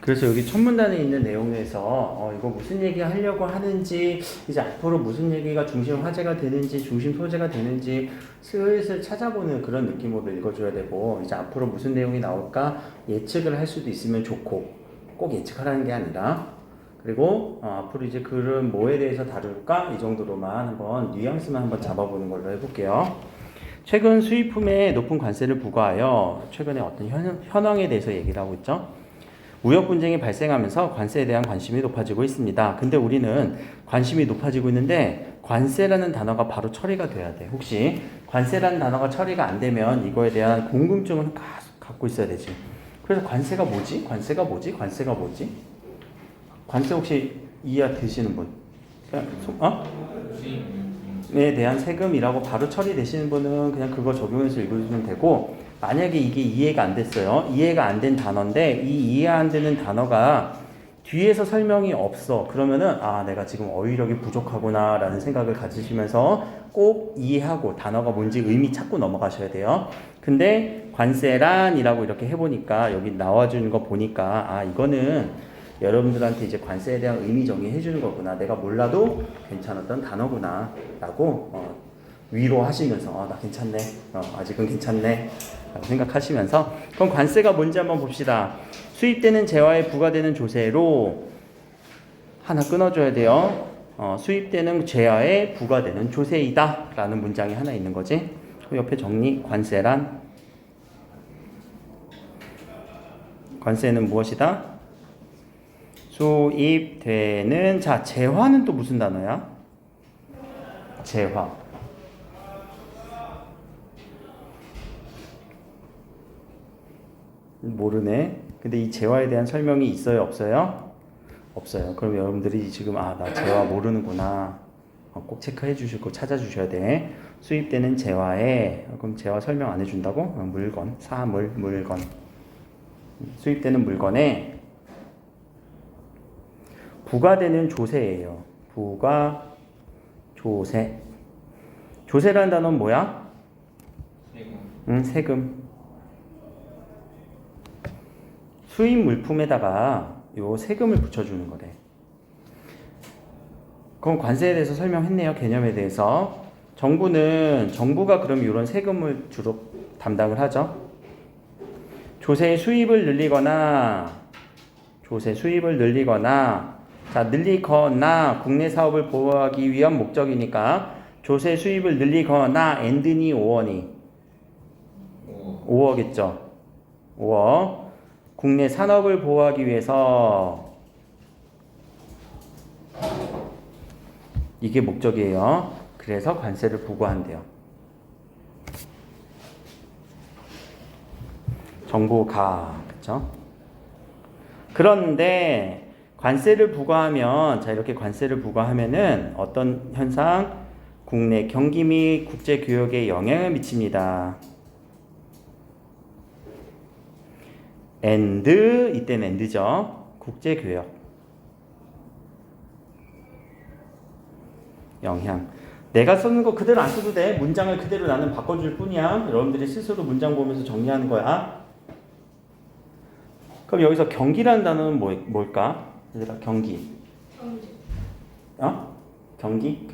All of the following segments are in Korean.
그래서 여기 첫 문단에 있는 내용에서 이거 무슨 얘기 하려고 하는지, 이제 앞으로 무슨 얘기가 중심 화제가 되는지, 중심 소재가 되는지 슬슬 찾아보는 그런 느낌으로 읽어줘야 되고, 이제 앞으로 무슨 내용이 나올까 예측을 할 수도 있으면 좋고, 꼭 예측하라는 게 아니라, 그리고 앞으로 이제 글은 뭐에 대해서 다룰까 이 정도로만 한번 뉘앙스만 한번 잡아보는 걸로 해볼게요. 최근 수입품에 높은 관세를 부과하여 최근에 어떤 현황에 대해서 얘기를 하고 있죠. 무역 분쟁이 발생하면서 관세에 대한 관심이 높아지고 있습니다. 근데 우리는 관심이 높아지고 있는데 관세라는 단어가 바로 처리가 돼야 돼. 혹시 관세라는 단어가 처리가 안 되면 이거에 대한 궁금증을 갖고 있어야 되지. 그래서 관세가 뭐지? 관세가 뭐지? 관세가 뭐지? 관세 혹시 이해 되시는 분? 에 대한 세금이라고 바로 처리되시는 분은 그냥 그거 적용해서 읽으시면 되고, 만약에 이게 이해가 안 됐어요. 이해가 안 된 단어인데 이 이해 안 되는 단어가 뒤에서 설명이 없어. 그러면은 내가 지금 어휘력이 부족하구나 라는 생각을 가지시면서 꼭 이해하고 단어가 뭔지 의미 찾고 넘어가셔야 돼요. 근데 관세란이라고 이렇게 해보니까 여기 나와주는 거 보니까 이거는 여러분들한테 이제 관세에 대한 의미 정의해 주는 거구나. 내가 몰라도 괜찮았던 단어구나 라고 위로하시면서 나 괜찮네. 아직은 괜찮네. 라고 생각하시면서, 그럼 관세가 뭔지 한번 봅시다. 수입되는 재화에 부과되는 조세로 하나 끊어줘야 돼요. 수입되는 재화에 부과되는 조세이다 라는 문장이 하나 있는 거지. 옆에 정리. 관세란, 관세는 무엇이다? 수입되는, 자, 재화는 또 무슨 단어야? 재화. 모르네. 근데 이 재화에 대한 설명이 있어요, 없어요? 없어요. 그럼 여러분들이 지금 나 재화 모르는구나. 꼭 체크해 주시고 찾아주셔야 돼. 수입되는 재화에, 그럼 재화 설명 안 해준다고? 물건, 사물, 물건. 수입되는 물건에 부과되는 조세예요. 부과, 조세. 조세라는 단어는 뭐야? 세금. 세금. 수입 물품에다가 요 세금을 붙여주는 거래. 그럼 관세에 대해서 설명했네요. 개념에 대해서. 정부가 그럼 이런 세금을 주로 담당을 하죠. 조세 수입을 늘리거나, 자, 늘리거나 국내 사업을 보호하기 위한 목적이니까 조세 수입을 늘리거나 엔드니 5원이 5억겠죠. 5억. 국내 산업을 보호하기 위해서 이게 목적이에요. 그래서 관세를 부과한대요. 정부가, 그렇죠? 그런데 관세를 부과하면, 자, 이렇게 관세를 부과하면은 어떤 현상? 국내 경기 및 국제 교역에 영향을 미칩니다. 이때는 엔드죠. 국제 교역. 영향. 내가 쓰는 거 그대로 안 써도 돼. 문장을 그대로 나는 바꿔줄 뿐이야. 여러분들이 스스로 문장 보면서 정리하는 거야. 그럼 여기서 경기라는 단어는 뭘까? 얘들아, 경기. 경제. 경기?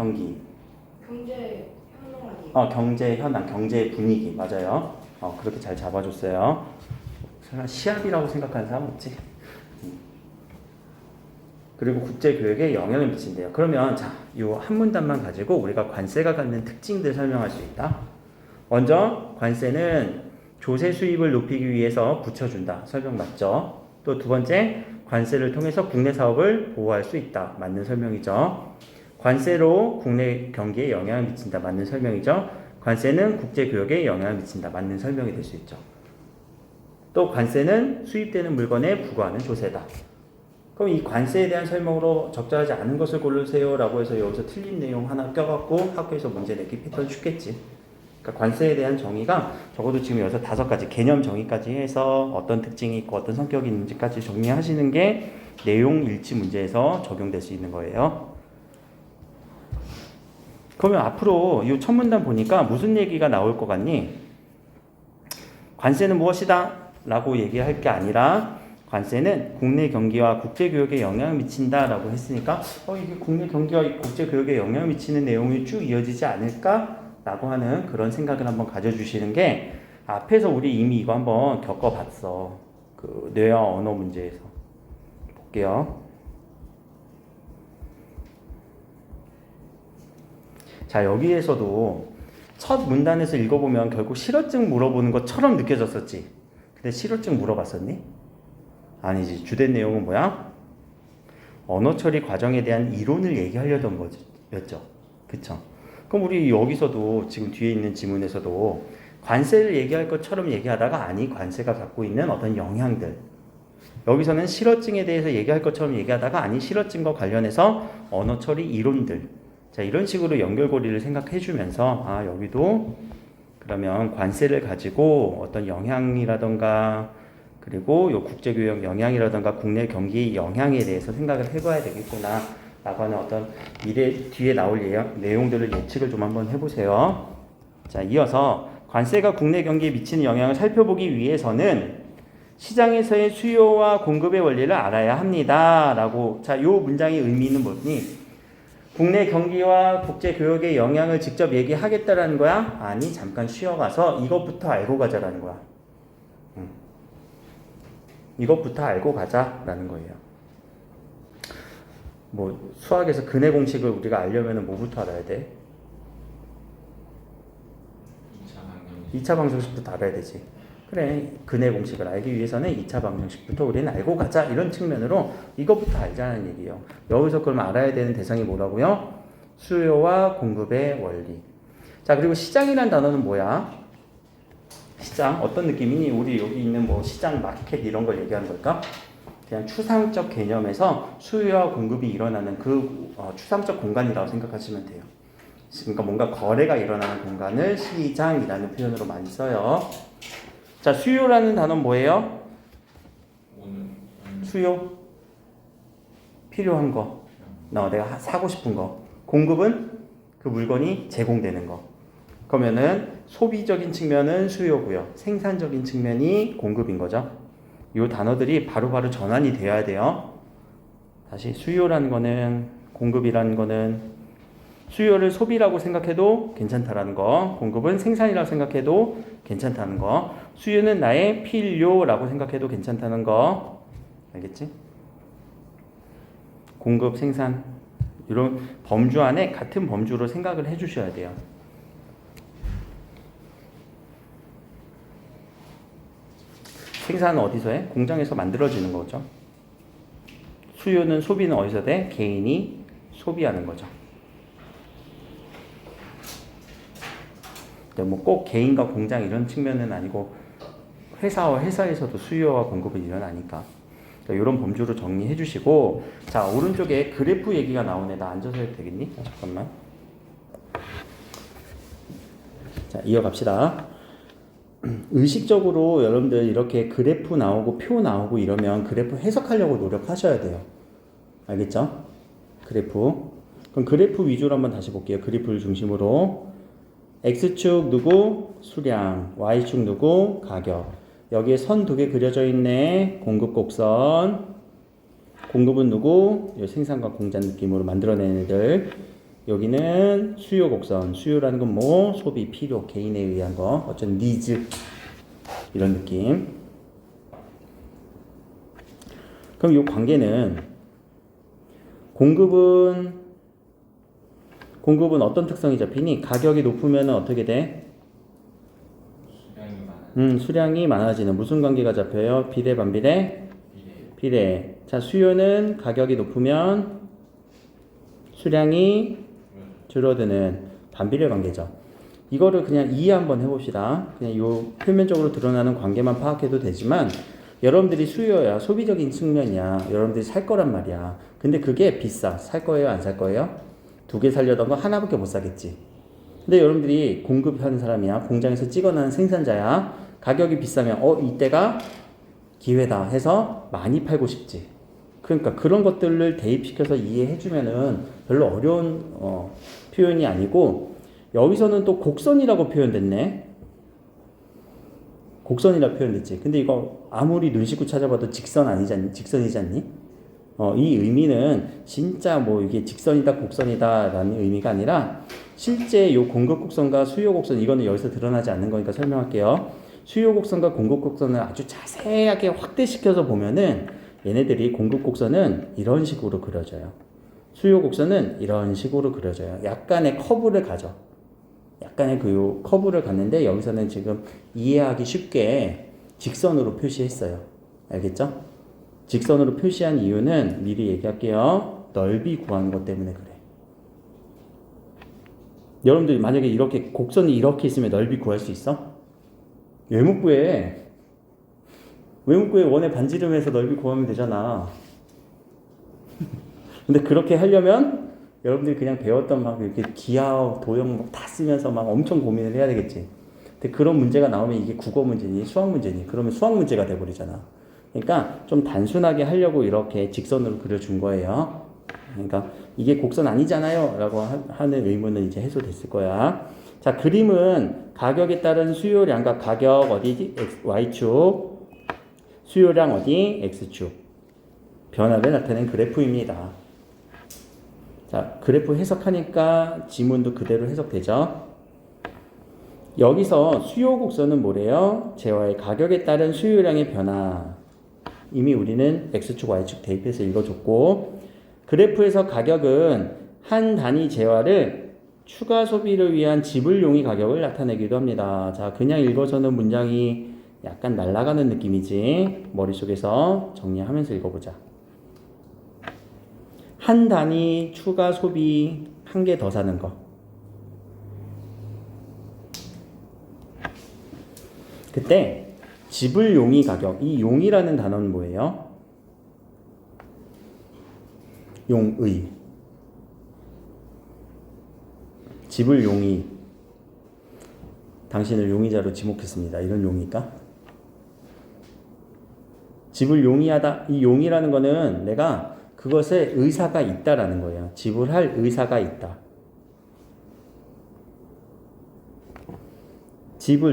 경제 현황 아니에요? 경제 현황, 경제 분위기. 맞아요. 그렇게 잘 잡아줬어요. 시합이라고 생각하는 사람 없지? 그리고 국제교역에 영향을 미친대요. 그러면 자, 이 한 문단만 가지고 우리가 관세가 갖는 특징들 설명할 수 있다. 먼저 관세는 조세 수입을 높이기 위해서 붙여준다. 설명 맞죠? 또 두 번째, 관세를 통해서 국내 사업을 보호할 수 있다. 맞는 설명이죠. 관세로 국내 경기에 영향을 미친다. 맞는 설명이죠. 관세는 국제교역에 영향을 미친다. 맞는 설명이 될 수 있죠. 또 관세는 수입되는 물건에 부과하는 조세다. 그럼 이 관세에 대한 설명으로 적절하지 않은 것을 고르세요 라고 해서 여기서 틀린 내용 하나 껴갖고 학교에서 문제 내기 패턴 쉽겠지. 그러니까 관세에 대한 정의가 적어도 지금 여기서 5가지 개념 정의까지 해서 어떤 특징이 있고 어떤 성격이 있는지까지 정리하시는 게 내용 일치 문제에서 적용될 수 있는 거예요. 그러면 앞으로 이 첫 문단 보니까 무슨 얘기가 나올 것 같니? 관세는 무엇이다? 라고 얘기할 게 아니라 관세는 국내 경기와 국제 교역에 영향을 미친다라고 했으니까 이게 국내 경기와 국제 교역에 영향을 미치는 내용이 쭉 이어지지 않을까라고 하는 그런 생각을 한번 가져주시는 게 앞에서 우리 이미 이거 한번 겪어봤어. 그 뇌와 언어 문제에서 볼게요. 자, 여기에서도 첫 문단에서 읽어보면 결국 실어증 물어보는 것처럼 느껴졌었지. 근데 실어증 물어봤었니? 아니지. 주된 내용은 뭐야? 언어 처리 과정에 대한 이론을 얘기하려던 거였죠. 그쵸? 그럼 우리 여기서도 지금 뒤에 있는 지문에서도 관세를 얘기할 것처럼 얘기하다가 아니, 관세가 갖고 있는 어떤 영향들. 여기서는 실어증에 대해서 얘기할 것처럼 얘기하다가 아니, 실어증과 관련해서 언어 처리 이론들. 자, 이런 식으로 연결고리를 생각해 주면서 여기도 그러면 관세를 가지고 어떤 영향이라던가 그리고 요 국제교역 영향이라던가 국내 경기 영향에 대해서 생각을 해봐야 되겠구나 라고 하는 어떤 미래 뒤에 나올 내용들을 예측을 좀 한번 해보세요. 자, 이어서 관세가 국내 경기에 미치는 영향을 살펴보기 위해서는 시장에서의 수요와 공급의 원리를 알아야 합니다 라고. 자, 요 문장의 의미는 뭐니? 국내 경기와 국제 교역의 영향을 직접 얘기하겠다라는 거야? 아니, 잠깐 쉬어가서 이것부터 알고 가자라는 거야. 이것부터 알고 가자라는 거예요. 뭐 수학에서 근해 공식을 우리가 알려면 뭐부터 알아야 돼? 2차 방정식부터 알아야 되지. 그래, 근해 공식을 알기 위해서는 2차 방정식부터 우리는 알고 가자 이런 측면으로 이것부터 알자는 얘기예요. 여기서 그럼 알아야 되는 대상이 뭐라고요? 수요와 공급의 원리. 자, 그리고 시장이라는 단어는 뭐야? 시장 어떤 느낌이니? 우리 여기 있는 뭐 시장, 마켓 이런 걸 얘기하는 걸까? 그냥 추상적 개념에서 수요와 공급이 일어나는 그 추상적 공간이라고 생각하시면 돼요. 그러니까 뭔가 거래가 일어나는 공간을 시장이라는 표현으로 많이 써요. 자, 수요라는 단어는 뭐예요? 수요? 필요한 거. 내가 사고 싶은 거. 공급은 그 물건이 제공되는 거. 그러면은 소비적인 측면은 수요고요. 생산적인 측면이 공급인 거죠. 이 단어들이 바로바로 전환이 돼야 돼요. 다시 수요라는 거는 공급이라는 거는 수요를 소비라고 생각해도 괜찮다라는 거, 공급은 생산이라고 생각해도 괜찮다는 거, 수요는 나의 필요라고 생각해도 괜찮다는 거, 알겠지? 공급, 생산 이런 범주 안에 같은 범주로 생각을 해주셔야 돼요. 생산은 어디서 해? 공장에서 만들어지는 거죠. 수요는 소비는 어디서 돼? 개인이 소비하는 거죠. 뭐 꼭 개인과 공장 이런 측면은 아니고 회사와 회사에서도 수요와 공급이 일어나니까 이런 범주로 정리해 주시고, 자, 오른쪽에 그래프 얘기가 나오네. 나 앉아서 해도 되겠니? 잠깐만. 자, 이어갑시다. 의식적으로 여러분들 이렇게 그래프 나오고 표 나오고 이러면 그래프 해석하려고 노력하셔야 돼요. 알겠죠? 그래프. 그럼 그래프 위주로 한번 다시 볼게요. 그래프를 중심으로. X축 누구? 수량. Y축 누구? 가격. 여기에 선 두 개 그려져 있네. 공급 곡선. 공급은 누구? 생산과 공장 느낌으로 만들어낸 애들. 여기는 수요 곡선. 수요라는 건 뭐? 소비, 필요, 개인에 의한 거. 어쩐 니즈. 이런 느낌. 그럼 이 관계는 공급은 어떤 특성이 잡히니? 가격이 높으면 어떻게 돼? 수량이 많아지는. 무슨 관계가 잡혀요? 비례, 반비례? 비례. 자, 수요는 가격이 높으면 수량이 줄어드는 반비례 관계죠. 이거를 그냥 이해 한번 해봅시다. 그냥 요 표면적으로 드러나는 관계만 파악해도 되지만 여러분들이 수요야, 소비적인 측면이야. 여러분들이 살 거란 말이야. 근데 그게 비싸. 살 거예요, 안 살 거예요? 두 개 살려던 거 하나밖에 못 사겠지. 근데 여러분들이 공급하는 사람이야. 공장에서 찍어내는 생산자야. 가격이 비싸면 이때가 기회다 해서 많이 팔고 싶지. 그러니까 그런 것들을 대입시켜서 이해해주면은 별로 어려운 표현이 아니고, 여기서는 또 곡선이라고 표현됐네. 곡선이라 표현됐지. 근데 이거 아무리 눈 씻고 찾아봐도 직선이지 않니? 이 의미는 진짜 뭐 이게 직선이다 곡선이다라는 의미가 아니라 실제 요 공급 곡선과 수요 곡선, 이거는 여기서 드러나지 않는 거니까 설명할게요. 수요 곡선과 공급 곡선을 아주 자세하게 확대시켜서 보면은 얘네들이 공급 곡선은 이런 식으로 그려져요. 수요 곡선은 이런 식으로 그려져요. 약간의 커브를 가져. 약간의 그 커브를 갖는데 여기서는 지금 이해하기 쉽게 직선으로 표시했어요. 알겠죠? 직선으로 표시한 이유는 미리 얘기할게요. 넓이 구하는 것 때문에 그래. 여러분들 만약에 이렇게 곡선이 이렇게 있으면 넓이 구할 수 있어? 외묵부에 원의 반지름에서 넓이 구하면 되잖아. 근데 그렇게 하려면 여러분들이 그냥 배웠던 막 이렇게 기하, 도형 막 다 쓰면서 막 엄청 고민을 해야 되겠지. 근데 그런 문제가 나오면 이게 국어 문제니 수학 문제니? 그러면 수학 문제가 돼버리잖아. 그러니까 좀 단순하게 하려고 이렇게 직선으로 그려준 거예요. 그러니까 이게 곡선 아니잖아요 라고 하는 의문은 이제 해소됐을 거야. 자, 그림은 가격에 따른 수요량과 가격 어디지? Y축, 수요량 어디? X축. 변화를 나타낸 그래프입니다. 자, 그래프 해석하니까 지문도 그대로 해석되죠? 여기서 수요 곡선은 뭐래요? 재화의 가격에 따른 수요량의 변화. 이미 우리는 X축, Y축 대입해서 읽어줬고, 그래프에서 가격은 한 단위 재화를 추가 소비를 위한 지불 용의 가격을 나타내기도 합니다. 자, 그냥 읽어서는 문장이 약간 날아가는 느낌이지. 머릿속에서 정리하면서 읽어보자. 한 단위 추가 소비 한 개 더 사는 거. 그때 지불 용의 가격, 이 용이라는 단어는 뭐예요? 용의. 지불 용의. 당신을 용의자로 지목했습니다. 이런 용의일까? 지불 용의하다. 이 용이라는 거는 내가 그것에 의사가 있다라는 거예요. 지불할 의사가 있다.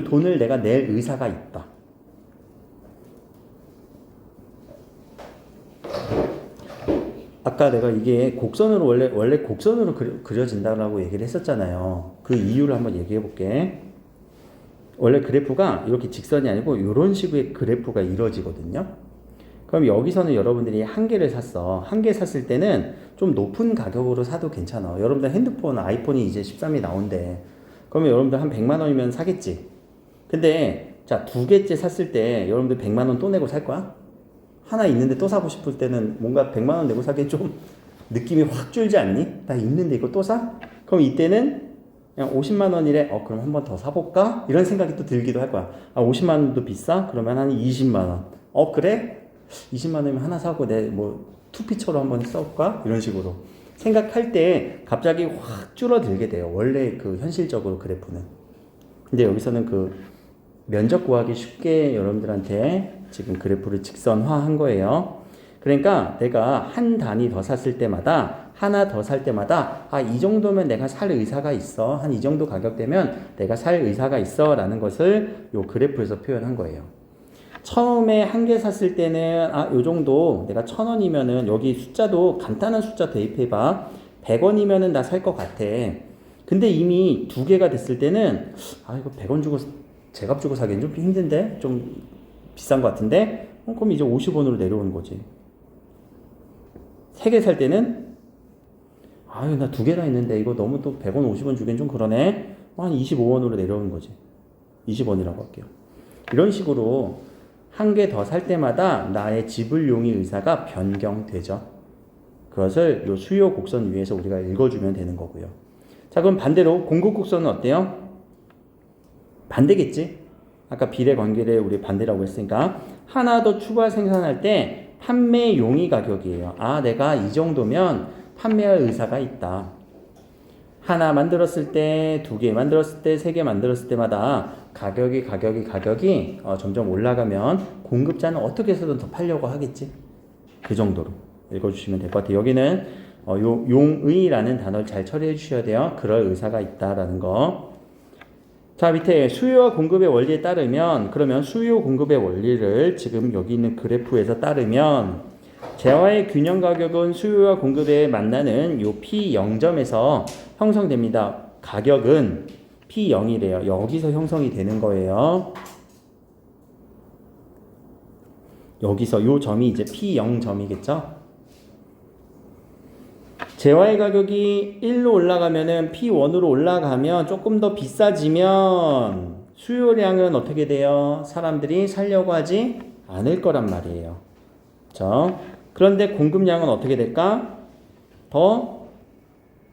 돈을 내가 낼 의사가 있다. 아까 내가 이게 곡선으로 원래 곡선으로 그려진다라고 얘기를 했었잖아요. 그 이유를 한번 얘기해 볼게. 원래 그래프가 이렇게 직선이 아니고 이런 식의 그래프가 이루어지거든요. 그럼 여기서는 여러분들이 한 개를 샀어. 한 개 샀을 때는 좀 높은 가격으로 사도 괜찮아. 여러분들 핸드폰, 아이폰이 이제 13이 나온대. 그러면 여러분들 한 100만 원이면 사겠지. 근데 자, 두 개째 샀을 때 여러분들 100만 원 또 내고 살 거야? 하나 있는데 또 사고 싶을 때는 뭔가 100만 원 내고 사기엔 좀 느낌이 확 줄지 않니? 나 있는데 이거 또 사? 그럼 이때는 그냥 50만 원이래. 그럼 한 번 더 사볼까? 이런 생각이 또 들기도 할 거야. 50만 원도 비싸? 그러면 한 20만 원. 그래? 20만 원이면 하나 사고 내 뭐 투피처로 한번 써볼까? 이런 식으로 생각할 때 갑자기 확 줄어들게 돼요. 원래 그 현실적으로 그래프는. 근데 여기서는 그 면적 구하기 쉽게 여러분들한테 지금 그래프를 직선화한 거예요. 그러니까 내가 한 단위 더 샀을 때마다 하나 더 살 때마다 이 정도면 내가 살 의사가 있어. 한 이 정도 가격대면 내가 살 의사가 있어 라는 것을 요 그래프에서 표현한 거예요. 처음에 한 개 샀을 때는 요 정도 내가 1,000원이면은 여기 숫자도 간단한 숫자 대입해봐. 100원이면은 나 살 것 같아. 근데 이미 두 개가 됐을 때는 이거 100원 주고 제값 주고 사기엔 좀 힘든데? 좀 비싼 것 같은데? 그럼 이제 50원으로 내려오는 거지. 세 개 살 때는 나 두 개나 있는데 이거 너무 또 100원 50원 주기엔 좀 그러네. 한 25원으로 내려오는 거지. 20원이라고 할게요. 이런 식으로 한 개 더 살 때마다 나의 지불용의 의사가 변경되죠. 그것을 요 수요 곡선 위에서 우리가 읽어주면 되는 거고요. 자, 그럼 반대로 공급 곡선은 어때요? 반대겠지? 아까 비례 관계를 우리 반대라고 했으니까 하나 더 추가 생산할 때 판매용의 가격이에요. 내가 이 정도면 판매할 의사가 있다. 하나 만들었을 때, 두 개 만들었을 때, 세 개 만들었을 때마다 가격이 점점 올라가면 공급자는 어떻게 해서든 더 팔려고 하겠지. 그 정도로 읽어주시면 될 것 같아요. 여기는 용의라는 단어를 잘 처리해 주셔야 돼요. 그럴 의사가 있다라는 거. 자, 밑에 수요와 공급의 원리에 따르면, 그러면 수요 공급의 원리를 지금 여기 있는 그래프에서 따르면, 재화의 균형 가격은 수요와 공급에 만나는 요 P0점에서 형성됩니다. 가격은 P0이래요. 여기서 형성이 되는 거예요. 여기서 요 점이 이제 P0점이겠죠? 재화의 가격이 1로 올라가면은 P1으로 올라가면 조금 더 비싸지면 수요량은 어떻게 돼요? 사람들이 사려고 하지 않을 거란 말이에요. 그렇죠? 그런데 공급량은 어떻게 될까? 더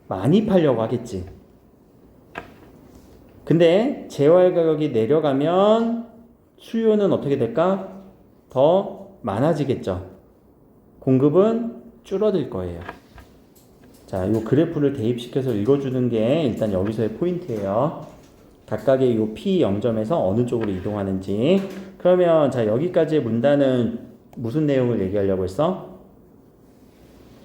많이 팔려고 하겠지. 근데 재화의 가격이 내려가면 수요는 어떻게 될까? 더 많아지겠죠. 공급은 줄어들 거예요. 자, 이 그래프를 대입시켜서 읽어주는 게 일단 여기서의 포인트예요. 각각의 이 P0점에서 어느 쪽으로 이동하는지. 그러면 자, 여기까지의 문단은 무슨 내용을 얘기하려고 했어?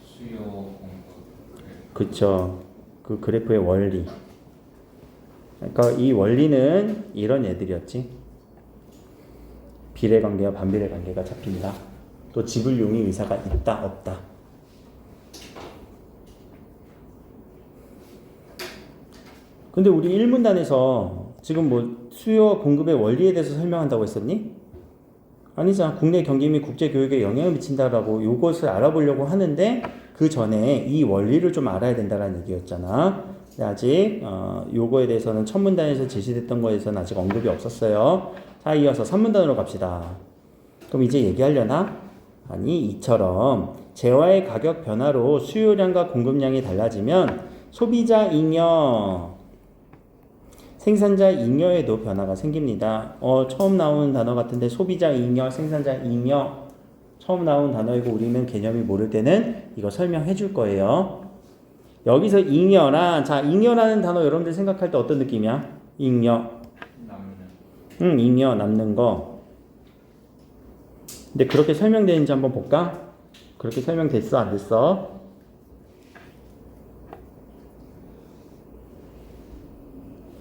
수요 공급. 그쵸. 그 그래프의 원리. 그러니까 이 원리는 이런 애들이었지. 비례 관계와 반비례 관계가 잡힌다. 또 지불용의 의사가 있다, 없다. 근데 우리 1문단에서 지금 뭐 수요와 공급의 원리에 대해서 설명한다고 했었니? 아니잖아. 국내 경기 및 국제 교육에 영향을 미친다라고 이것을 알아보려고 하는데 그 전에 이 원리를 좀 알아야 된다라는 얘기였잖아. 근데 아직 요거에 대해서는 첫 문단에서 제시됐던 거에서는 아직 언급이 없었어요. 자, 이어서 3문단으로 갑시다. 그럼 이제 얘기하려나? 아니, 이처럼 재화의 가격 변화로 수요량과 공급량이 달라지면 소비자 잉여, 생산자 잉여에도 변화가 생깁니다. 처음 나오는 단어 같은데 소비자 잉여, 생산자 잉여 처음 나온 단어이고 우리는 개념이 모를 때는 이거 설명해 줄 거예요. 여기서 잉여란, 자, 잉여라는 단어 여러분들 생각할 때 어떤 느낌이야? 잉여. 남는. 잉여, 남는 거. 근데 그렇게 설명되는지 한번 볼까? 그렇게 설명됐어, 안 됐어?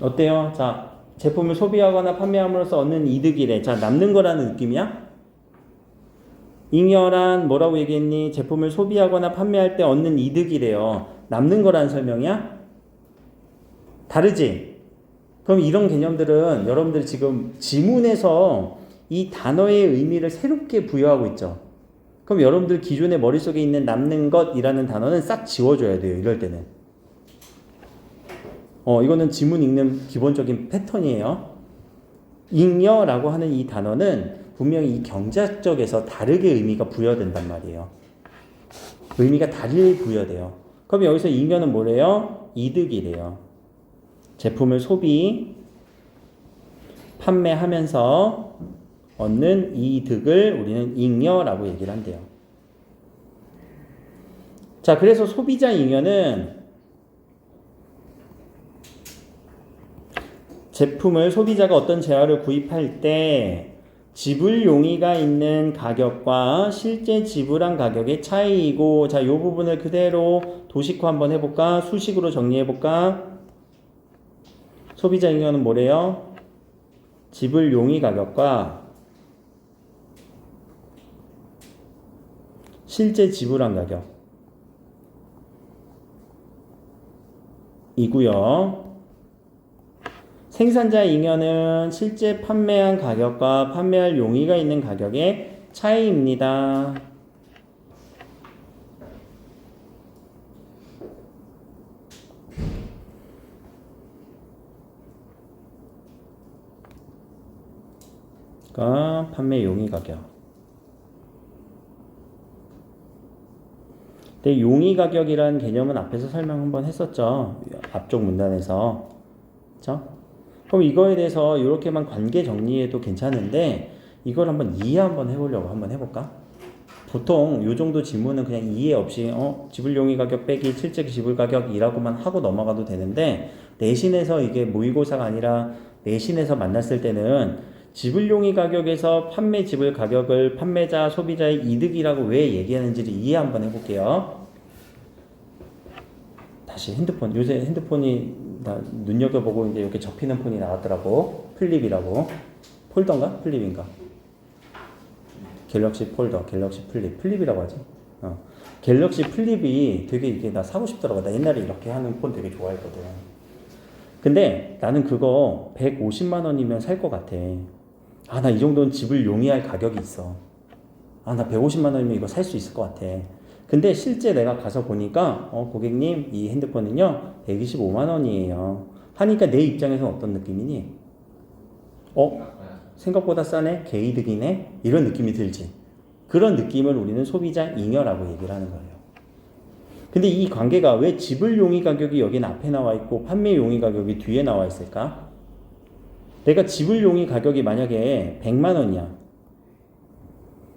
어때요? 자, 제품을 소비하거나 판매함으로써 얻는 이득이래. 자, 남는 거라는 느낌이야? 잉여란 뭐라고 얘기했니? 제품을 소비하거나 판매할 때 얻는 이득이래요. 남는 거라는 설명이야? 다르지? 그럼 이런 개념들은 여러분들 지금 지문에서 이 단어의 의미를 새롭게 부여하고 있죠. 그럼 여러분들 기존에 머릿속에 있는 남는 것이라는 단어는 싹 지워줘야 돼요. 이럴 때는. 이거는 지문 읽는 기본적인 패턴이에요. 잉여라고 하는 이 단어는 분명히 이 경제학적에서 다르게 의미가 부여된단 말이에요. 의미가 달리 부여돼요. 그럼 여기서 잉여는 뭐래요? 이득이래요. 제품을 소비, 판매하면서 얻는 이득을 우리는 잉여라고 얘기를 한대요. 자, 그래서 소비자 잉여는 제품을 소비자가 어떤 재화를 구입할 때 지불 용의가 있는 가격과 실제 지불한 가격의 차이이고, 자, 이 부분을 그대로 도식화 한번 해볼까? 수식으로 정리해볼까? 소비자 잉여는 뭐래요? 지불 용의 가격과 실제 지불한 가격 이고요. 생산자 잉여는 실제 판매한 가격과 판매할 용의가 있는 가격의 차이입니다. 그러니까 판매 용의 가격. 근데 용의 가격이라는 개념은 앞에서 설명 한번 했었죠. 앞쪽 문단에서. 그렇죠? 그럼 이거에 대해서 이렇게만 관계 정리해도 괜찮은데 이걸 한번 이해 한번 해보려고 한번 해볼까? 보통 이 정도 지문은 그냥 이해 없이 지불용의 가격 빼기 실제 지불 가격이라고만 하고 넘어가도 되는데 내신에서 이게 모의고사가 아니라 내신에서 만났을 때는 지불용의 가격에서 판매 지불 가격을 판매자 소비자의 이득이라고 왜 얘기하는지를 이해 한번 해볼게요. 다시 핸드폰, 요새 핸드폰이 나 눈여겨보고 이제 이렇게 접히는 폰이 나왔더라고. 플립이라고. 폴더인가? 플립인가? 갤럭시 폴더, 갤럭시 플립. 플립이라고 하지. 갤럭시 플립이 되게 이게 나 사고 싶더라고. 나 옛날에 이렇게 하는 폰 되게 좋아했거든. 근데 나는 그거 150만 원이면 살 것 같아. 아, 나 이 정도는 집을 용이할 가격이 있어. 아, 나 150만 원이면 이거 살 수 있을 것 같아. 근데 실제 내가 가서 보니까 고객님 이 핸드폰은요 125만 원이에요 하니까 내 입장에서는 어떤 느낌이니? 생각보다 싸네? 개이득이네? 이런 느낌이 들지. 그런 느낌을 우리는 소비자 잉여라고 얘기를 하는 거예요. 근데 이 관계가 왜 지불 용의 가격이 여긴 앞에 나와 있고 판매 용의 가격이 뒤에 나와 있을까? 내가 지불 용의 가격이 만약에 100만 원이야.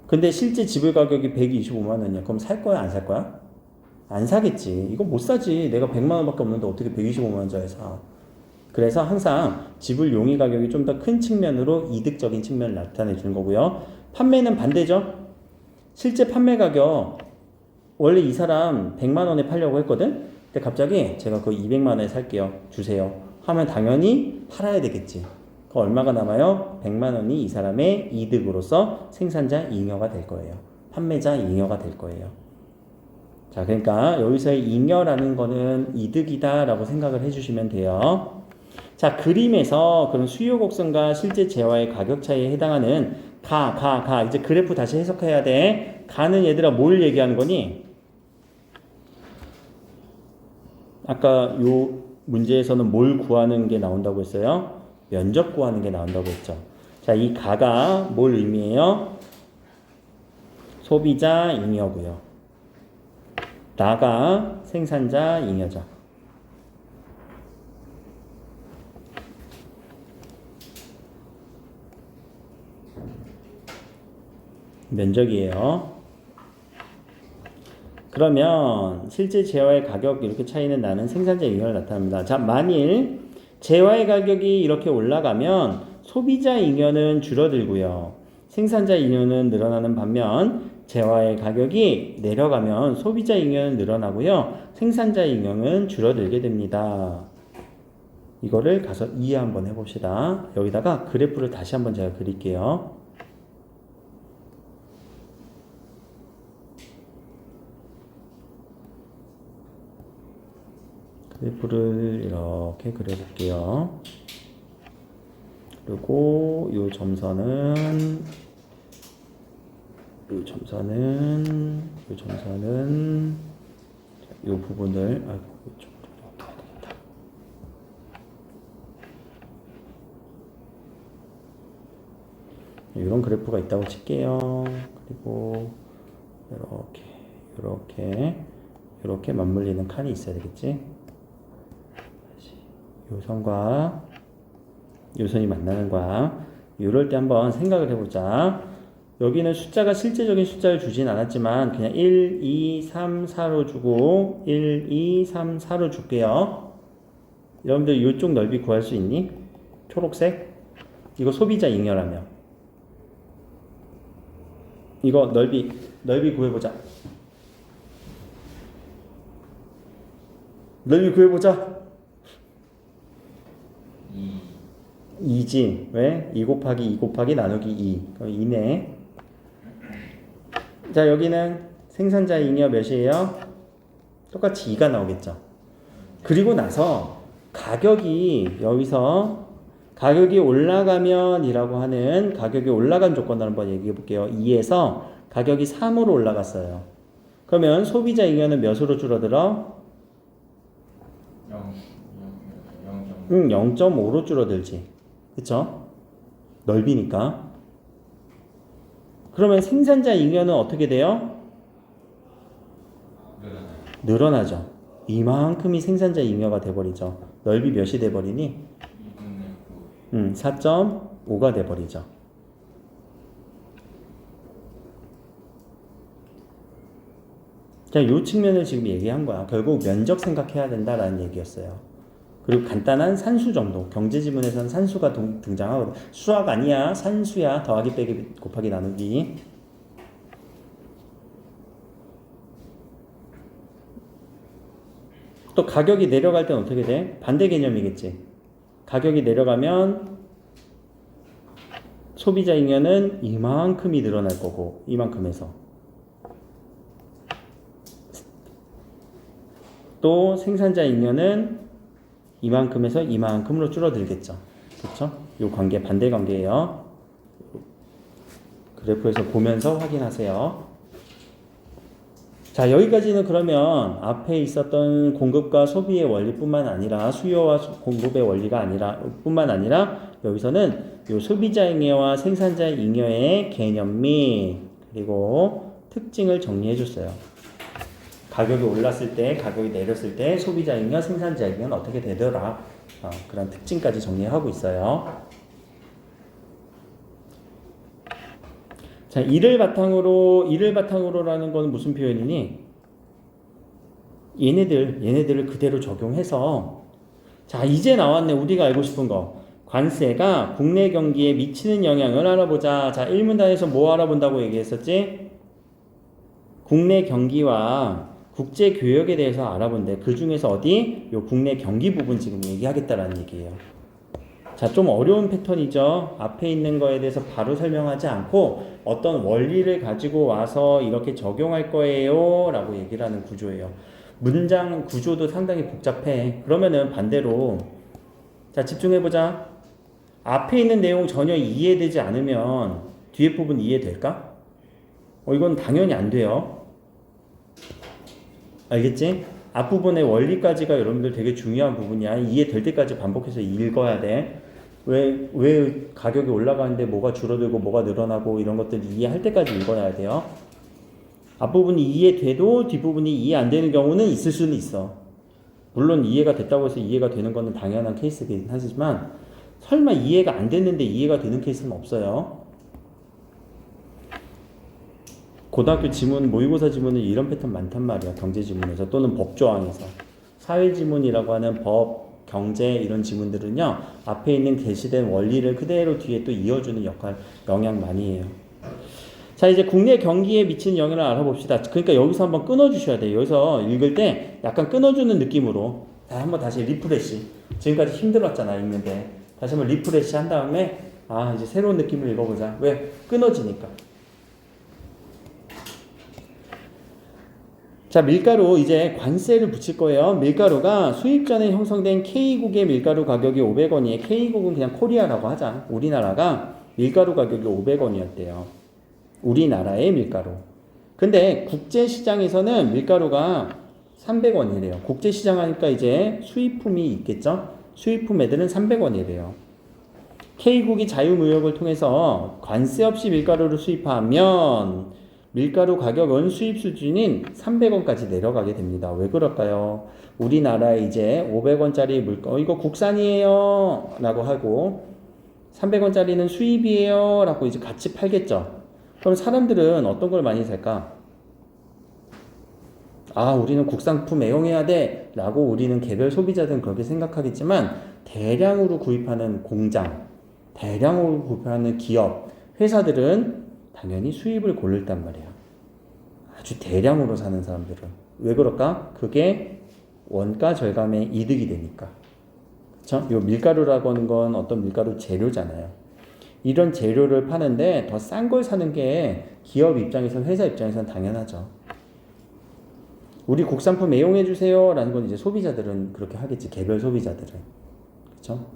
근데 실제 지불 가격이 125만 원이야. 그럼 살 거야, 안 살 거야? 안 사겠지. 이거 못 사지. 내가 100만 원밖에 없는데 어떻게 125만 원짜리 사? 그래서 항상 지불 용의 가격이 좀 더 큰 측면으로 이득적인 측면을 나타내 주는 거고요. 판매는 반대죠. 실제 판매 가격 원래 이 사람 100만 원에 팔려고 했거든. 근데 갑자기 제가 그 200만 원에 살게요. 주세요. 하면 당연히 팔아야 되겠지. 그 얼마가 남아요? 100만 원이 이 사람의 이득으로서 생산자 잉여가 될 거예요. 판매자 잉여가 될 거예요. 자, 그러니까 여기서의 잉여라는 거는 이득이다라고 생각을 해주시면 돼요. 자, 그림에서 그런 수요 곡선과 실제 재화의 가격 차이에 해당하는 이제 그래프 다시 해석해야 돼. 가는 얘들아 뭘 얘기하는 거니? 아까 요 문제에서는 뭘 구하는 게 나온다고 했어요? 면적 구하는 게 나온다고 했죠. 자, 이 가가 뭘 의미해요? 소비자 잉여고요. 나가 생산자 잉여죠. 면적이에요. 그러면 실제 재화의 가격 이렇게 차이는 나는 생산자 잉여를 나타납니다. 자, 만일 재화의 가격이 이렇게 올라가면 소비자 잉여는 줄어들고요. 생산자 잉여는 늘어나는 반면 재화의 가격이 내려가면 소비자 잉여는 늘어나고요. 생산자 잉여는 줄어들게 됩니다. 이거를 가서 이해 한번 해봅시다. 여기다가 그래프를 다시 한번 제가 그릴게요. 그래프를 이렇게 그려볼게요. 그리고 요 점선은 요 부분을 이쪽으로 이렇게 해야 되겠다. 이런 그래프가 있다고 칠게요. 그리고 이렇게 맞물리는 칸이 있어야 되겠지? 요 선과 요 선이 만나는 거야. 이럴 때 한번 생각을 해보자. 여기는 숫자가 실제적인 숫자를 주진 않았지만 그냥 1, 2, 3, 4로 주고 1, 2, 3, 4로 줄게요. 여러분들 이쪽 넓이 구할 수 있니? 초록색? 이거 소비자 잉여라며. 이거 넓이 구해보자. 넓이 구해보자. 2지. 왜? 2 곱하기 나누기 2. 그럼 2네. 자, 여기는 생산자 잉여 몇이에요? 똑같이 2가 나오겠죠. 그리고 나서 가격이 여기서 가격이 올라가면 이라고 하는 가격이 올라간 조건을 한번 얘기해 볼게요. 2에서 가격이 3으로 올라갔어요. 그러면 소비자 잉여는 몇으로 줄어들어? 0.5로 줄어들지. 그쵸? 넓이니까. 그러면 생산자 잉여는 어떻게 돼요? 늘어나죠. 이만큼이 생산자 잉여가 돼버리죠. 넓이 몇이 돼버리니? 4.5가 돼버리죠. 자, 이 측면을 지금 얘기한 거야. 결국 면적 생각해야 된다라는 얘기였어요. 그리고 간단한 산수 정도. 경제지문에서는 산수가 등장하거든. 수학 아니야. 산수야. 더하기 빼기 곱하기 나누기. 또 가격이 내려갈 땐 어떻게 돼? 반대 개념이겠지. 가격이 내려가면 소비자 잉여는 이만큼이 늘어날 거고, 이만큼에서. 또 생산자 잉여는 이만큼에서 이만큼으로 줄어들겠죠. 그렇죠? 이 관계 반대 관계예요. 그래프에서 보면서 확인하세요. 자, 여기까지는 그러면 앞에 있었던 공급과 소비의 원리뿐만 아니라 수요와 공급의 원리가 아니라 뿐만 아니라 여기서는 요 소비자 잉여와 생산자 잉여의 개념 및 그리고 특징을 정리해 줬어요. 가격이 올랐을 때, 가격이 내렸을 때 소비자 잉여, 생산자 잉여는 어떻게 되더라. 그런 특징까지 정리하고 있어요. 자, 이를 바탕으로라는 건 무슨 표현이니? 얘네들을 그대로 적용해서, 자, 이제 나왔네. 우리가 알고 싶은 거. 관세가 국내 경기에 미치는 영향을 알아보자. 자, 1문단에서 뭐 알아본다고 얘기했었지? 국내 경기와 국제 교역에 대해서 알아본대. 그 중에서 어디? 요 국내 경기 부분 지금 얘기하겠다라는 얘기예요. 자, 좀 어려운 패턴이죠. 앞에 있는 거에 대해서 바로 설명하지 않고 어떤 원리를 가지고 와서 이렇게 적용할 거예요 라고 얘기를 하는 구조예요. 문장 구조도 상당히 복잡해. 그러면은 반대로, 자, 집중해보자. 앞에 있는 내용 전혀 이해되지 않으면 뒤에 부분 이해될까? 이건 당연히 안 돼요. 알겠지? 앞부분의 원리까지가 여러분들 되게 중요한 부분이야. 이해될 때까지 반복해서 읽어야 돼. 왜 가격이 올라가는데 뭐가 줄어들고 뭐가 늘어나고 이런 것들 이해할 때까지 읽어놔야 돼요. 앞부분이 이해돼도 뒷부분이 이해 안 되는 경우는 있을 수는 있어. 물론 이해가 됐다고 해서 이해가 되는 거는 당연한 케이스긴 하지만 설마 이해가 안 됐는데 이해가 되는 케이스는 없어요. 고등학교 지문, 모의고사 지문은 이런 패턴 많단 말이야. 경제 지문에서 또는 법조항에서. 사회 지문이라고 하는 법, 경제 이런 지문들은요. 앞에 있는 게시된 원리를 그대로 뒤에 또 이어주는 영향 많이 해요. 자, 이제 국내 경기에 미치는 영향을 알아봅시다. 그러니까 여기서 한번 끊어주셔야 돼요. 여기서 읽을 때 약간 끊어주는 느낌으로 한번 다시 리프레시. 지금까지 힘들었잖아, 읽는데. 다시 한번 리프레시 한 다음에 이제 새로운 느낌을 읽어보자. 왜? 끊어지니까. 자, 밀가루 이제 관세를 붙일 거예요. 밀가루가 수입 전에 형성된 K국의 밀가루 가격이 500원이에요. K국은 그냥 코리아라고 하자. 우리나라가 밀가루 가격이 500원이었대요. 우리나라의 밀가루. 근데 국제시장에서는 밀가루가 300원이래요. 국제시장 하니까 이제 수입품이 있겠죠? 수입품 애들은 300원이래요. K국이 자유무역을 통해서 관세 없이 밀가루를 수입하면 밀가루 가격은 수입 수준인 300원까지 내려가게 됩니다. 왜 그럴까요? 우리나라에 이제 500원짜리 물건, 이거 국산이에요 라고 하고 300원짜리는 수입이에요 라고 이제 같이 팔겠죠. 그럼 사람들은 어떤 걸 많이 살까? 우리는 국산품 애용해야 돼 라고 우리는 개별 소비자들은 그렇게 생각하겠지만 대량으로 구입하는 공장, 대량으로 구입하는 기업, 회사들은 당연히 수입을 고를단 말이야. 아주 대량으로 사는 사람들은. 왜 그럴까? 그게 원가 절감의 이득이 되니까. 그쵸? 요 밀가루라고 하는 건 어떤 밀가루 재료잖아요. 이런 재료를 파는데 더 싼 걸 사는 게 기업 입장에서는, 회사 입장에서는 당연하죠. 우리 국산품 애용해주세요 라는 건 이제 소비자들은 그렇게 하겠지. 개별 소비자들은. 그쵸?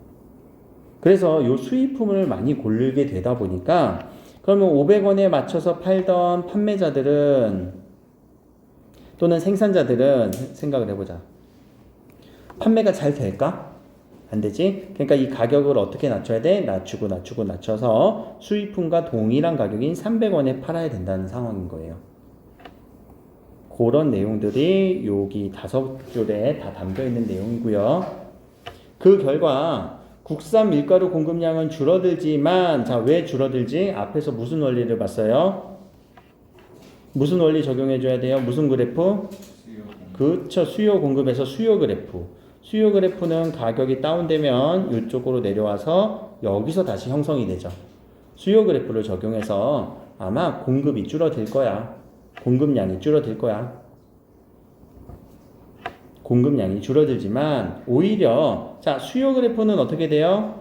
그래서 요 수입품을 많이 고르게 되다 보니까 그러면 500원에 맞춰서 팔던 판매자들은 또는 생산자들은 생각을 해보자. 판매가 잘 될까? 안 되지? 그러니까 이 가격을 어떻게 낮춰야 돼? 낮춰서 수입품과 동일한 가격인 300원에 팔아야 된다는 상황인 거예요. 그런 내용들이 여기 5줄에 다 담겨있는 내용이고요. 그 결과 국산 밀가루 공급량은 줄어들지만, 자, 왜 줄어들지? 앞에서 무슨 원리를 봤어요? 무슨 원리 적용해줘야 돼요? 무슨 그래프? 그쵸, 수요 공급에서 수요 그래프. 수요 그래프는 가격이 다운되면 이쪽으로 내려와서 여기서 다시 형성이 되죠. 수요 그래프를 적용해서 아마 공급이 줄어들 거야. 공급량이 줄어들 거야. 공급량이 줄어들지만 오히려 자 수요 그래프는 어떻게 돼요?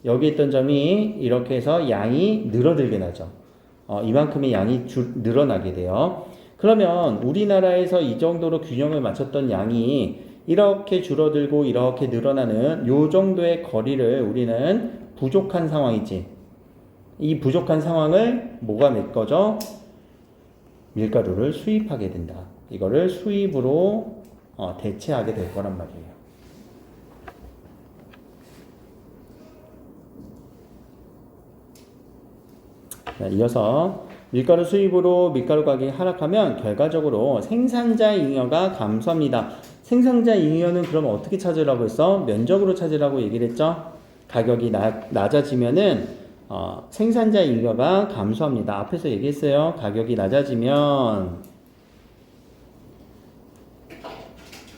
여기 있던 점이 이렇게 해서 양이 늘어들게 나죠. 이만큼의 양이 늘어나게 돼요. 그러면 우리나라에서 이 정도로 균형을 맞췄던 양이 이렇게 줄어들고 이렇게 늘어나는 요 정도의 거리를 우리는 부족한 상황이지. 이 부족한 상황을 뭐가 메꿔줘? 밀가루를 수입하게 된다. 이거를 수입으로 대체하게 될 거란 말이에요. 자, 이어서 밀가루 수입으로 밀가루 가격이 하락하면 결과적으로 생산자 잉여가 감소합니다. 생산자 잉여는 그럼 어떻게 찾으라고 했어? 면적으로 찾으라고 얘기를 했죠? 가격이 낮아지면은 생산자 잉여가 감소합니다. 앞에서 얘기했어요. 가격이 낮아지면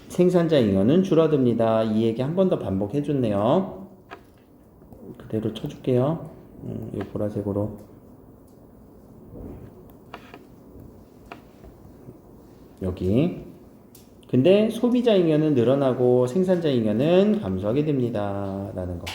생산자 잉여는 줄어듭니다. 이 얘기 한 번 더 반복해 줬네요. 그대로 쳐줄게요. 이 보라색으로. 여기. 근데 소비자 잉여는 늘어나고 생산자 잉여는 감소하게 됩니다. 라는 거.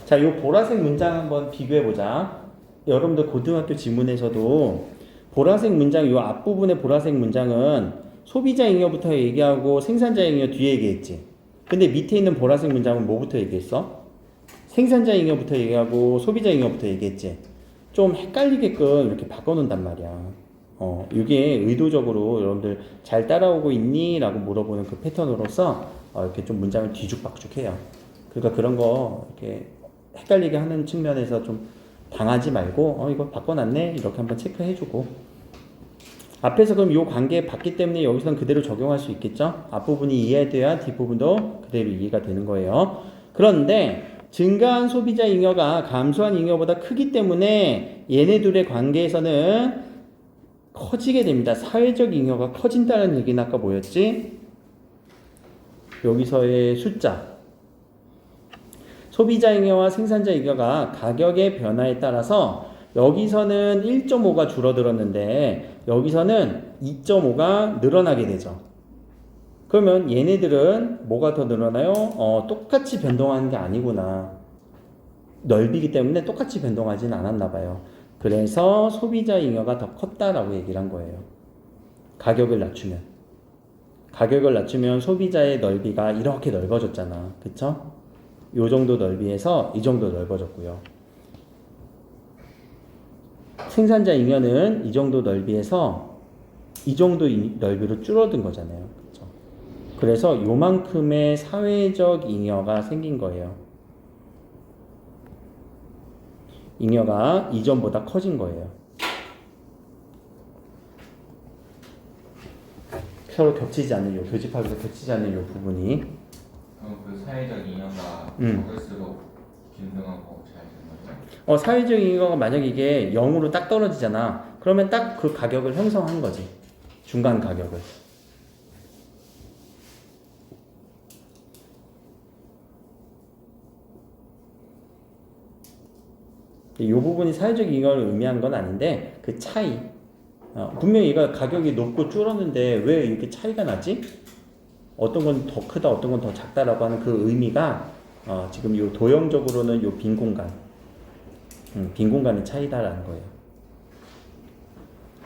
자, 요 보라색 문장 한번 비교해 보자. 여러분들 고등학교 지문에서도 보라색 문장, 요 앞부분의 보라색 문장은 소비자 잉여부터 얘기하고 생산자 잉여 뒤에 얘기했지. 근데 밑에 있는 보라색 문장은 뭐부터 얘기했어? 생산자 잉여부터 얘기하고 소비자 잉여부터 얘기했지. 좀 헷갈리게끔 이렇게 바꿔놓는단 말이야. 이게 의도적으로 여러분들 잘 따라오고 있니? 라고 물어보는 그 패턴으로서 이렇게 좀 문장을 뒤죽박죽해요. 그러니까 그런 거 이렇게 헷갈리게 하는 측면에서 좀 당하지 말고 이거 바꿔놨네? 이렇게 한번 체크해주고 앞에서 그럼 이 관계 봤기 때문에 여기서는 그대로 적용할 수 있겠죠? 앞부분이 이해돼야 뒷부분도 그대로 이해가 되는 거예요. 그런데 증가한 소비자 잉여가 감소한 잉여보다 크기 때문에 얘네들의 관계에서는 커지게 됩니다. 사회적 잉여가 커진다는 얘기는 아까 뭐였지? 여기서의 숫자. 소비자 잉여와 생산자 잉여가 가격의 변화에 따라서 여기서는 1.5가 줄어들었는데 여기서는 2.5가 늘어나게 되죠. 그러면 얘네들은 뭐가 더 늘어나요? 똑같이 변동하는 게 아니구나. 넓이기 때문에 똑같이 변동하지는 않았나 봐요. 그래서 소비자 잉여가 더 컸다라고 얘기를 한 거예요. 가격을 낮추면 소비자의 넓이가 이렇게 넓어졌잖아. 그쵸? 요 정도 넓이에서 이 정도 넓어졌고요. 생산자 잉여는 이 정도 넓이에서 이 정도 넓이로 줄어든 거잖아요. 그쵸? 그래서 요만큼의 사회적 잉여가 생긴 거예요. 잉여가 이전보다 커진 거예요. 서로 겹치지 않는 요 교집합에서 겹치지 않는 요 부분이. 그럼 그 사회적 잉여가 적을수록 균등하고 잘 되는 거죠? 사회적 잉여가 만약에 이게 0으로 딱 떨어지잖아. 그러면 딱 그 가격을 형성한 거지. 중간 가격을. 이 부분이 사회적 잉여를 의미한 건 아닌데 그 차이 분명히 얘가 가격이 높고 줄었는데 왜 이렇게 차이가 나지? 어떤 건 더 크다 어떤 건 더 작다라고 하는 그 의미가 지금 요 도형적으로는 요 빈 공간 빈 공간의 차이다라는 거예요.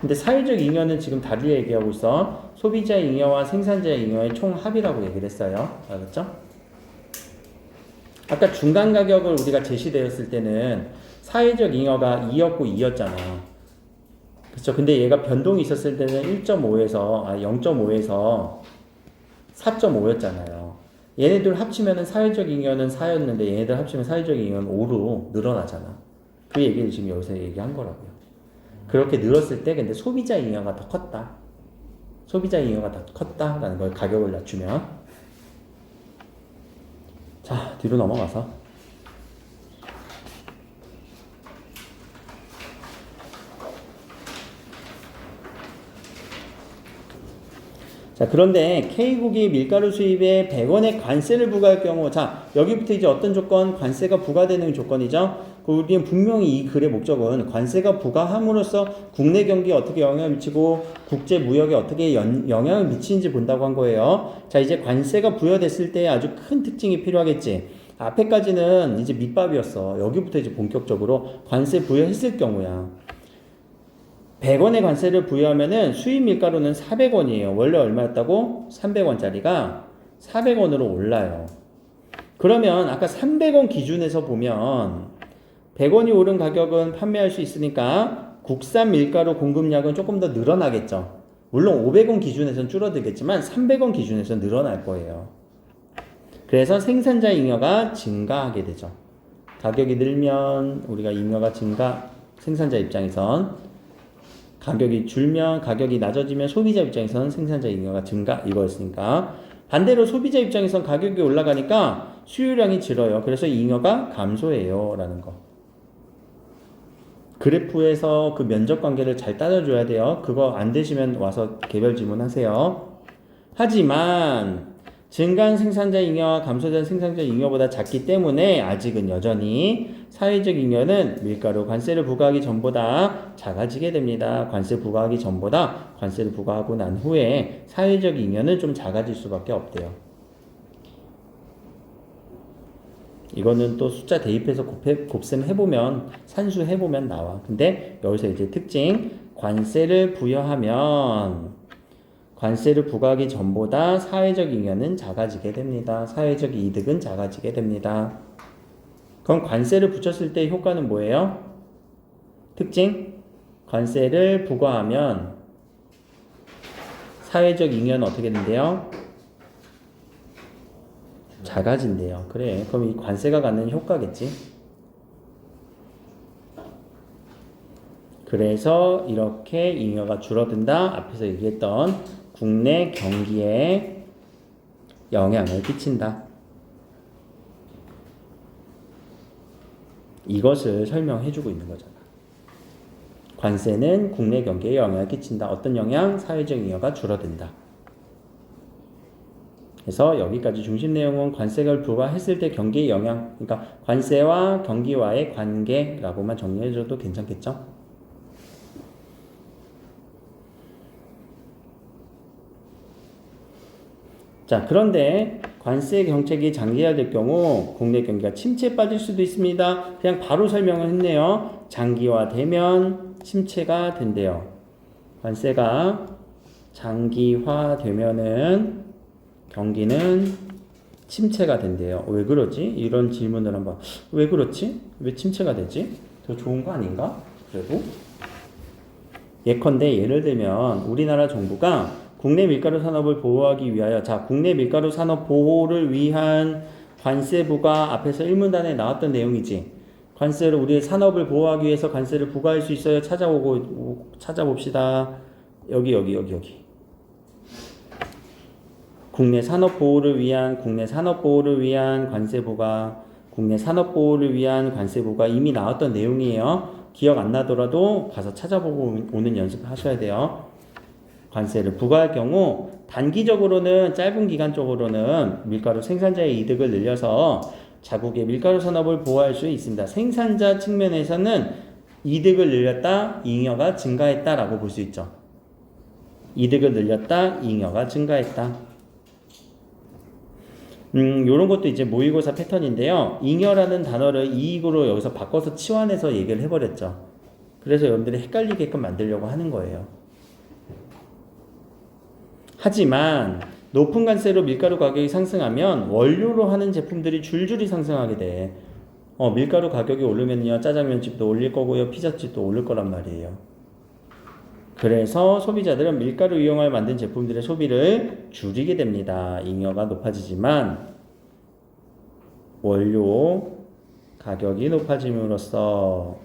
근데 사회적 잉여는 지금 다르게 얘기하고 있어. 소비자 잉여와 생산자 잉여의 총합이라고 얘기를 했어요. 알았죠? 아까 중간 가격을 우리가 제시되었을 때는 사회적 잉여가 2였고 2였잖아. 그쵸? 근데 얘가 변동이 있었을 때는 0.5에서 4.5였잖아요. 얘네들 합치면은 사회적 잉여는 4였는데 얘네들 합치면 사회적 잉여는 5로 늘어나잖아. 그 얘기를 지금 여기서 얘기한 거라고요. 그렇게 늘었을 때 근데 소비자 잉여가 더 컸다. 소비자 잉여가 더 컸다라는 걸 가격을 낮추면. 자, 뒤로 넘어가서. 자, 그런데 K국이 밀가루 수입에 100원의 관세를 부과할 경우, 자, 여기부터 이제 어떤 조건? 관세가 부과되는 조건이죠? 우리는 분명히 이 글의 목적은 관세가 부과함으로써 국내 경기에 어떻게 영향을 미치고 국제 무역에 어떻게 영향을 미치는지 본다고 한 거예요. 자, 이제 관세가 부여됐을 때 아주 큰 특징이 필요하겠지. 앞에까지는 이제 밑밥이었어. 여기부터 이제 본격적으로 관세 부여했을 경우야. 100원의 관세를 부여하면은 수입 밀가루는 400원이에요. 원래 얼마였다고? 300원짜리가 400원으로 올라요. 그러면 아까 300원 기준에서 보면 100원이 오른 가격은 판매할 수 있으니까 국산 밀가루 공급량은 조금 더 늘어나겠죠. 물론 500원 기준에서는 줄어들겠지만 300원 기준에서는 늘어날 거예요. 그래서 생산자 잉여가 증가하게 되죠. 가격이 늘면 우리가 잉여가 생산자 입장에선 가격이 줄면 가격이 낮아지면 소비자 입장에서는 생산자 잉여가 증가 이거였으니까 반대로 소비자 입장에선 가격이 올라가니까 수요량이 줄어요. 그래서 잉여가 감소해요 라는 거. 그래프에서 그 면적 관계를 잘 따져줘야 돼요. 그거 안 되시면 와서 개별 질문하세요. 하지만 증가한 생산자 잉여와 감소된 생산자 잉여보다 작기 때문에 아직은 여전히 사회적 잉여는 밀가루 관세를 부과하기 전보다 작아지게 됩니다. 관세 부과하기 전보다 관세를 부과하고 난 후에 사회적 잉여는 좀 작아질 수밖에 없대요. 이거는 또 숫자 대입해서 곱셈해보면 산수해보면 나와. 근데 여기서 이제 특징 관세를 부여하면 관세를 부과하기 전보다 사회적 잉여는 작아지게 됩니다. 사회적 이득은 작아지게 됩니다. 그럼 관세를 붙였을 때 효과는 뭐예요? 특징 관세를 부과하면 사회적 잉여는 어떻게 된대요? 작아진대요. 그래. 그럼 이 관세가 갖는 효과겠지. 그래서 이렇게 잉여가 줄어든다. 앞에서 얘기했던 국내 경기에 영향을 끼친다. 이것을 설명해주고 있는 거잖아. 관세는 국내 경기에 영향을 끼친다. 어떤 영향? 사회적 잉여가 줄어든다. 그래서 여기까지 중심 내용은 관세를 부과했을 때 경기의 영향, 그러니까 관세와 경기와의 관계라고만 정리해줘도 괜찮겠죠? 자, 그런데 관세 정책이 장기화될 경우 국내 경기가 침체에 빠질 수도 있습니다. 그냥 바로 설명을 했네요. 장기화되면 침체가 된대요. 관세가 장기화되면은 경기는 침체가 된대요. 왜 그러지? 이런 질문을 한번. 왜 그렇지? 왜 침체가 되지? 더 좋은 거 아닌가? 그래도? 예컨대 예를 들면 우리나라 정부가 국내 밀가루 산업을 보호하기 위하여 국내 밀가루 산업 보호를 위한 관세 부과 앞에서 1문단에 나왔던 내용이지. 관세를 우리의 산업을 보호하기 위해서 관세를 부과할 수 있어요. 찾아봅시다. 여기. 국내 산업 보호를 위한 관세 부과, 국내 산업 보호를 위한 관세 부과 이미 나왔던 내용이에요. 기억 안 나더라도 가서 찾아보고 오는 연습을 하셔야 돼요. 관세를 부과할 경우 단기적으로는 짧은 기간 쪽으로는 밀가루 생산자의 이득을 늘려서 자국의 밀가루 산업을 보호할 수 있습니다. 생산자 측면에서는 이득을 늘렸다, 잉여가 증가했다라고 볼 수 있죠. 이득을 늘렸다, 잉여가 증가했다. 요런 것도 이제 모의고사 패턴인데요. 잉여라는 단어를 이익으로 여기서 바꿔서 치환해서 얘기를 해버렸죠. 그래서 여러분들이 헷갈리게끔 만들려고 하는 거예요. 하지만 높은 관세로 밀가루 가격이 상승하면 원료로 하는 제품들이 줄줄이 상승하게 돼. 밀가루 가격이 오르면요 짜장면집도 올릴 거고요 피자집도 오를 거란 말이에요. 그래서 소비자들은 밀가루 이용을 만든 제품들의 소비를 줄이게 됩니다. 잉여가 높아지지만 원료 가격이 높아짐으로써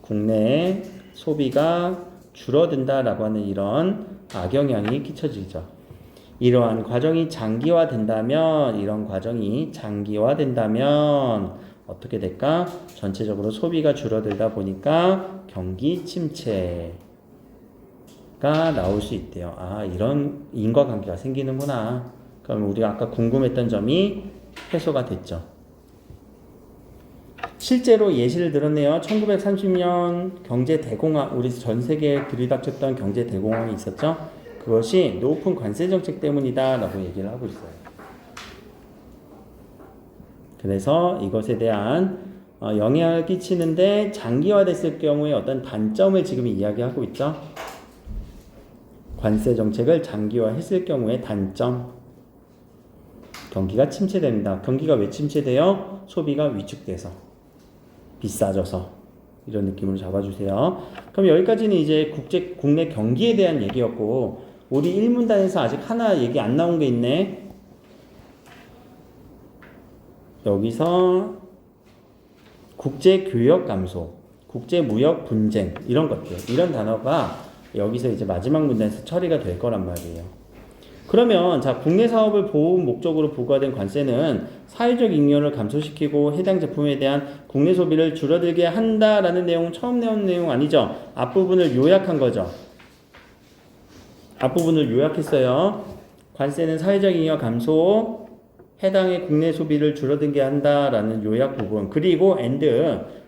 국내 소비가 줄어든다라고 하는 이런 악영향이 끼쳐지죠. 이러한 과정이 장기화된다면 어떻게 될까? 전체적으로 소비가 줄어들다 보니까 경기 침체가 나올 수 있대요. 이런 인과관계가 생기는구나. 그럼 우리가 아까 궁금했던 점이 해소가 됐죠. 실제로 예시를 들었네요. 1930년 경제 대공황, 우리 전 세계에 들이닥쳤던 경제 대공황이 있었죠. 그것이 높은 관세 정책 때문이다라고 얘기를 하고 있어요. 그래서 이것에 대한 영향을 끼치는데 장기화됐을 경우에 어떤 단점을 지금 이야기하고 있죠. 관세 정책을 장기화했을 경우에 단점. 경기가 침체됩니다. 경기가 왜 침체돼요? 소비가 위축돼서, 비싸져서, 이런 느낌으로 잡아주세요. 그럼 여기까지는 이제 국내 경기에 대한 얘기였고, 우리 1문단에서 아직 하나 얘기 안 나온 게 있네. 여기서 국제 교역 감소, 국제 무역 분쟁, 이런 것들, 이런 단어가 여기서 이제 마지막 문단에서 처리가 될 거란 말이에요. 그러면 자, 국내 사업을 보호 목적으로 부과된 관세는 사회적 잉여를 감소시키고 해당 제품에 대한 국내 소비를 줄어들게 한다라는 내용은 처음 내온 내용 아니죠? 앞부분을 요약한 거죠. 앞부분을 요약했어요. 관세는 사회적 잉여 감소, 해당의 국내 소비를 줄어들게 한다라는 요약 부분. 그리고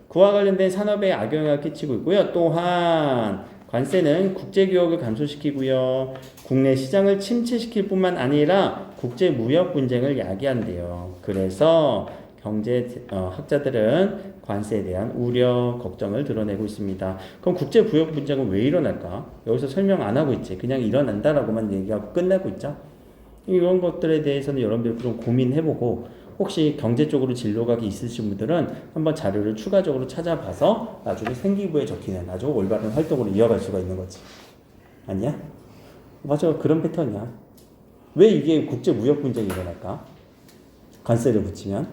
그와 관련된 산업에 악영향을 끼치고 있고요. 또한 관세는 국제 교역을 감소시키고요. 국내 시장을 침체시킬 뿐만 아니라 국제 무역 분쟁을 야기한대요. 그래서 경제 학자들은 관세에 대한 우려, 걱정을 드러내고 있습니다. 그럼 국제 무역 분쟁은 왜 일어날까? 여기서 설명 안 하고 있지. 그냥 일어난다라고만 얘기하고 끝내고 있죠. 이런 것들에 대해서는 여러분들 좀 고민해보고, 혹시 경제 쪽으로 진로각이 있으신 분들은 한번 자료를 추가적으로 찾아봐서 나중에 생기부에 적히는 아주 올바른 활동으로 이어갈 수가 있는 거지. 아니야? 맞아, 그런 패턴이야. 왜 이게 국제 무역 분쟁이 일어날까? 관세를 붙이면.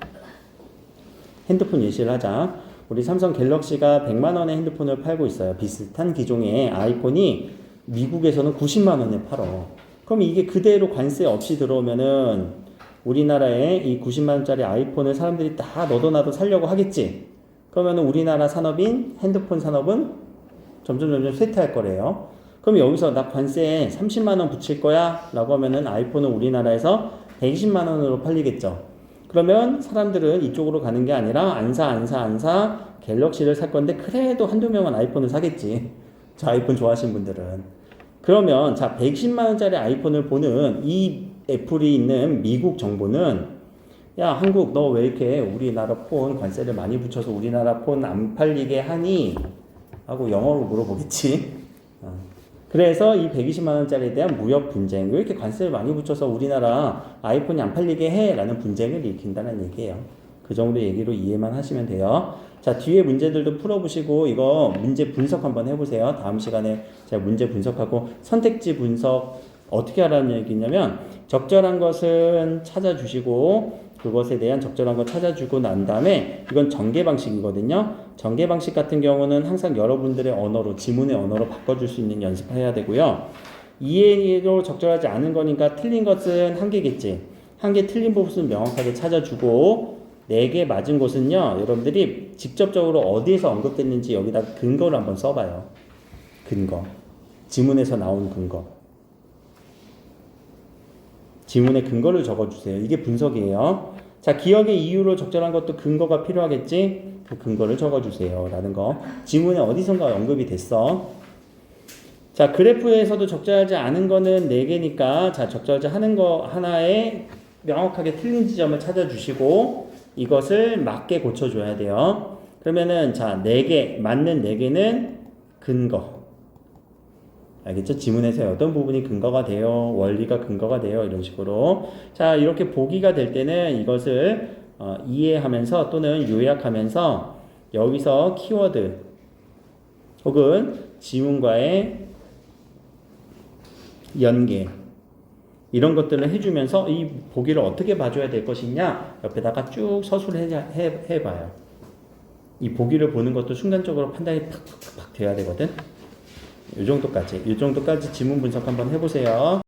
핸드폰 예시를 하자. 우리 삼성 갤럭시가 100만 원의 핸드폰을 팔고 있어요. 비슷한 기종의 아이폰이 미국에서는 90만 원에 팔어. 그럼 이게 그대로 관세 없이 들어오면은 우리나라에 이 90만 원짜리 아이폰을 사람들이 다 너도 나도 사려고 하겠지. 그러면은 우리나라 산업인 핸드폰 산업은 점점 쇠퇴할 거래요. 그럼 여기서 나 관세에 30만 원 붙일 거야 라고 하면은 아이폰은 우리나라에서 120만 원으로 팔리겠죠. 그러면 사람들은 이쪽으로 가는 게 아니라 안 사 갤럭시를 살 건데, 그래도 한두 명은 아이폰을 사겠지. 저 아이폰 좋아하시는 분들은. 그러면 자, 110만 원짜리 아이폰을 보는 이 애플이 있는 미국 정부는, 야, 한국 너 왜 이렇게 우리나라 폰 관세를 많이 붙여서 우리나라 폰 안 팔리게 하니? 하고 영어로 물어보겠지. 그래서 이 120만 원짜리에 대한 무역 분쟁, 왜 이렇게 관세를 많이 붙여서 우리나라 아이폰이 안 팔리게 해? 라는 분쟁을 일으킨다는 얘기예요. 그 정도 얘기로 이해만 하시면 돼요. 자, 뒤에 문제들도 풀어보시고 이거 문제 분석 한번 해보세요. 다음 시간에 제가 문제 분석하고 선택지 분석 어떻게 하라는 얘기냐면, 적절한 것은 찾아주시고 그것에 대한 적절한 거 찾아주고 난 다음에, 이건 전개 방식이거든요. 전개 방식 같은 경우는 항상 여러분들의 언어로, 지문의 언어로 바꿔줄 수 있는 연습을 해야 되고요. 이해로 적절하지 않은 거니까 틀린 것은 한 개겠지. 한 개 틀린 부분은 명확하게 찾아주고, 4개 맞은 곳은요, 여러분들이 직접적으로 어디에서 언급됐는지 여기다 근거를 한번 써봐요. 근거. 지문에서 나온 근거. 지문에 근거를 적어주세요. 이게 분석이에요. 자, 기억의 이유로 적절한 것도 근거가 필요하겠지? 그 근거를 적어주세요. 라는 거. 지문에 어디선가 언급이 됐어. 자, 그래프에서도 적절하지 않은 거는 4개니까, 자, 적절하지 않은 거 하나에 명확하게 틀린 지점을 찾아주시고, 이것을 맞게 고쳐줘야 돼요. 그러면은, 자, 4개, 맞는 4개는 근거. 알겠죠? 지문에서 어떤 부분이 근거가 돼요, 원리가 근거가 돼요, 이런 식으로. 자, 이렇게 보기가 될 때는 이것을 이해하면서 또는 요약하면서 여기서 키워드 혹은 지문과의 연계, 이런 것들을 해주면서 이 보기를 어떻게 봐줘야 될 것이냐, 옆에다가 쭉 서술을 해봐요. 이 보기를 보는 것도 순간적으로 판단이 팍팍팍 돼야 되거든. 이 정도까지 지문 분석 한번 해보세요.